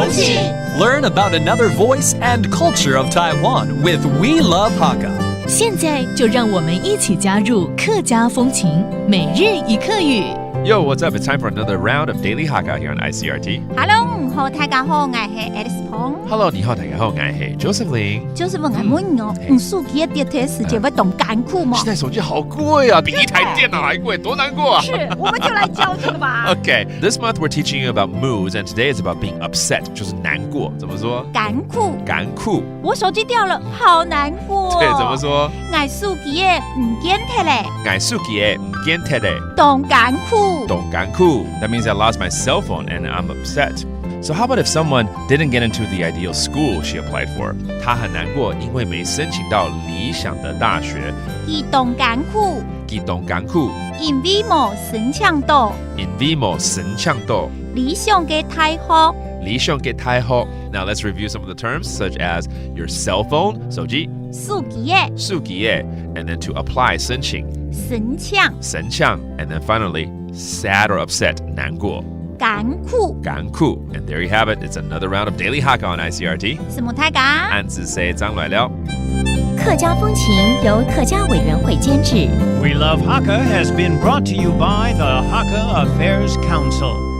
风情 Learn about another voice and culture of Taiwan with We Love Hakka. 现在就让我们一起加入客家风情每日一客语。Yo, what's up? It's time for another round of Daily Hakka here on ICRT. Hello, 大家好，我是 Alice Pong。Hello, 你好，大家好，我是 Josephine。就是问我问哦，手机的电台时间会懂干苦吗？现在手机好贵啊，比一台电脑还贵，多难过啊！是，我们就来教这个吧。Okay, this month we're teaching you about moods, and today is about being upset, 就是难过。怎么说？干苦。干苦。我手机掉了，好难过。对，怎么说？我手机的唔见贴嘞。我手機的唔見貼嘞。dongˋganˋ。dongˋganˋ. That means I lost my cell phone and I'm upset. So how about if someone didn't get into the ideal school she applied for? 她很難過，因為沒申請到理想的大學。dongˋganˋ。dongˋganน์。因為沒申請到。因為沒申請到理想嘅大學。理想嘅大學. Now let's review some of the terms such as your cell phone, 手機. suģiˋ. And then to apply, 申請. 申請. And then finally, sad or upset, 難過. 干苦. And there you have it. It's another round of Daily Hakka on ICRT. 什麼大家？安子 say 張來了。客家風情由客家委員會監製。 We Love Hakka has been brought to you by the Hakka Affairs Council.